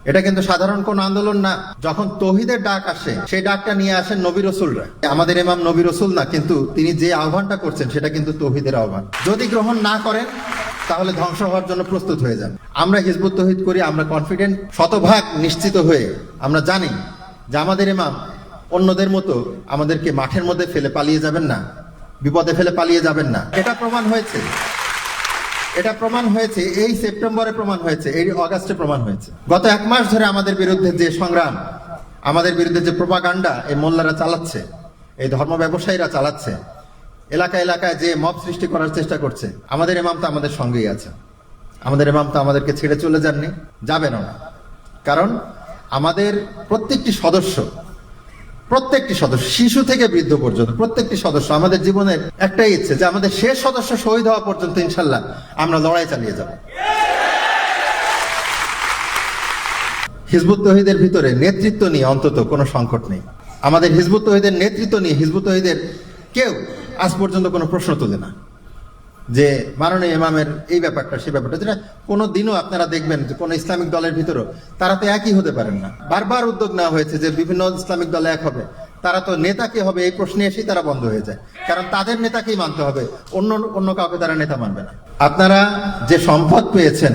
এটা কিন্তু সাধারণ কোন আন্দোলন না। যখন তৌহিদের ডাক আসে, সেই ডাকটা নিয়ে আসেন নবী রাসূলরা। আমাদের ইমাম নবী রাসূল না, কিন্তু তিনি যে আহ্বানটা করছেন সেটা কিন্তু তৌহিদের আহ্বান। যদি গ্রহণ না করেন তাহলে ধ্বংস হওয়ার জন্য প্রস্তুত হয়ে যান। আমরা হিজবুত তৌহিদ করি, আমরা কনফিডেন্ট, শতভাগ নিশ্চিত হয়ে আমরা জানি যে আমাদের ইমাম অন্যদের মতো আমাদেরকে মাঠের মধ্যে ফেলে পালিয়ে যাবেন না, বিপদে ফেলে পালিয়ে যাবেন না। এটা প্রমাণ হয়েছে এই সেপ্টেম্বরে, প্রমাণ হয়েছে এই অগাস্টে, প্রমাণ হয়েছে। গত 1 মাস ধরে আমাদের বিরুদ্ধে যে সংগ্রাম, আমাদের বিরুদ্ধে যে প্রোপাগান্ডা এই মোল্লারা চালাচ্ছে, এই ধর্ম ব্যবসায়ীরা চালাচ্ছে, এলাকায় এলাকায় যে মব সৃষ্টি করার চেষ্টা করছে, আমাদের ইমাম তো আমাদের সঙ্গেই আছে। আমাদের ইমাম তো আমাদেরকে ছেড়ে চলে যাননি, যাবেনও না। কারণ আমাদের প্রত্যেকটি সদস্য, শিশু থেকে বৃদ্ধ পর্যন্ত প্রত্যেকটি সদস্য, আমাদের জীবনের একটাই ইচ্ছে যে আমাদের শেষ সদস্য শহীদ হওয়া পর্যন্ত ইনশাল্লাহ আমরা লড়াই চালিয়ে যাব। হিজবুত তৌহিদের ভিতরে নেতৃত্ব নিয়ে অন্তত কোনো সংকট নেই। আমাদের হিজবুত তৌহিদের নেতৃত্ব নিয়ে হিজবুত তৌহিদের কেউ আজ পর্যন্ত কোনো প্রশ্ন তোলে না যে মাননীয় ইমামের এই ব্যাপারটা সেই ব্যাপারটা, যেটা কোনো দিনও আপনারা দেখবেন যে কোনো ইসলামিক দলের ভিতরও তারা তো একই হতে পারেন না। বারবার উদ্যোগ নেওয়া হয়েছে যে বিভিন্ন ইসলামিক দলে এক হবে, তারা তো নেতা কে হবে এই প্রশ্নে এসেই তারা বন্ধ হয়ে যায়। কারণ তাদের নেতাকেই মানতে হবে, অন্য কাউকে তারা নেতা মানবে না। আপনারা যে সম্পদ পেয়েছেন,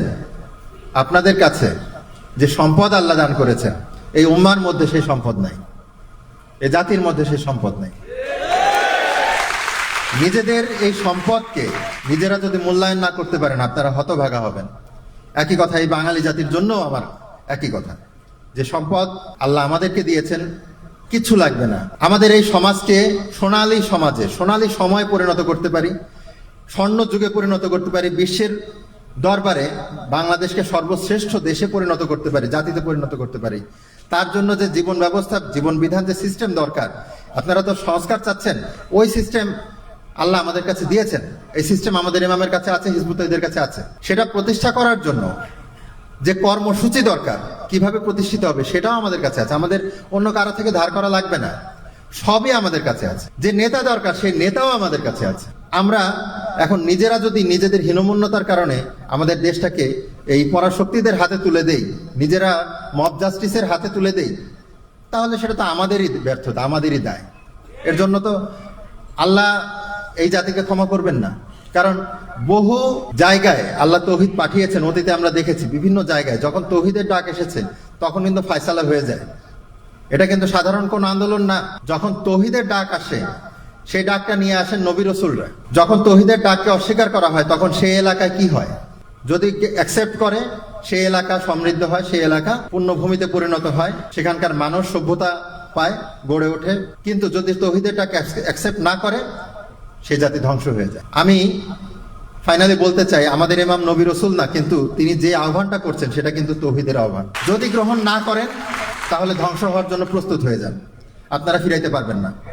আপনাদের কাছে যে সম্পদ আল্লাহ দান করেছেন, এই উম্মার মধ্যে সেই সম্পদ নাই, এই জাতির মধ্যে সেই সম্পদ নাই। নিজেদের এই সম্পদকে নিজেরা যদি মূল্যায়ন না করতে পারেন, আপনারা হতভাগা হবেন। একই কথা এই বাঙালি জাতির জন্য আমার একই কথা, যে সম্পদ আল্লাহ আমাদেরকে দিয়েছেন, কিচ্ছু লাগবে না। আমাদের এই সমাজকে সোনালী সমাজে, সোনালী সময় পরিণত করতে পারি, স্বর্ণ যুগে পরিণত করতে পারি, বিশ্বের দরবারে বাংলাদেশকে সর্বশ্রেষ্ঠ দেশে পরিণত করতে পারি, জাতিতে পরিণত করতে পারি। তার জন্য যে জীবন ব্যবস্থা, জীবন বিধান, যে সিস্টেম দরকার, আপনারা তো সংস্কার চাচ্ছেন, ওই সিস্টেম আল্লাহ আমাদের কাছে দিয়েছেন। এই সিস্টেম আমাদের ইমামের কাছে আছে, হিজবুত তৌহিদের কাছে আছে। সেটা প্রতিষ্ঠা করার জন্য যে কর্মসূচি দরকার, কিভাবে প্রতিষ্ঠিত হবে, সেটাও আমাদের কাছে আছে। আমাদের অন্য কারো থেকে ধার করা লাগবে না, সবই আমাদের কাছে আছে। যে নেতা দরকার, সেই নেতাও আমাদের কাছে আছে। আমরা এখন নিজেরা যদি নিজেদের হীনমন্যতার কারণে আমাদের দেশটাকে এই পরাশক্তিদের হাতে তুলে দেই, নিজেরা মব জাস্টিসের হাতে তুলে দেই, তাহলে সেটা তো আমাদেরই ব্যর্থতা, আমাদেরই দায়। এর জন্য তো আল্লাহ এই জাতিকে ক্ষমা করবেন না। কারণ বহু জায়গায় আল্লাহ তৌহিদ পাঠিয়েছেন, অতীতে আমরা দেখেছি বিভিন্ন জায়গায় যখন তৌহিদের ডাক এসেছে তখন কিন্তু ফায়সালা হয়ে যায়। এটা কিন্তু সাধারণ কোন আন্দোলন না। যখন তৌহিদের ডাক আসে, সেই ডাকটা নিয়ে আসেন নবী রাসূলরা। যখন তৌহিদের ডাককে অস্বীকার করা হয়, তখন সেই এলাকায় কি হয়? যদি অ্যাকসেপ্ট করে, সেই এলাকা সমৃদ্ধ হয়, সেই এলাকা পুণ্যভূমিতে পরিণত হয়, সেখানকার মানুষ সভ্যতা পায়, গড়ে ওঠে। কিন্তু যদি তৌহিদের ডাক অ্যাকসেপ্ট না করে, সেই জাতি ধ্বংস হয়ে যায়। আমি ফাইনালি বলতে চাই, আমাদের ইমাম নবী রাসূল না, কিন্তু তিনি যে আহ্বানটা করছেন সেটা কিন্তু তৌহিদের আহ্বান। যদি গ্রহণ না করেন তাহলে ধ্বংস হওয়ার জন্য প্রস্তুত হয়ে যান, আপনারা ফিরাইতে পারবেন না।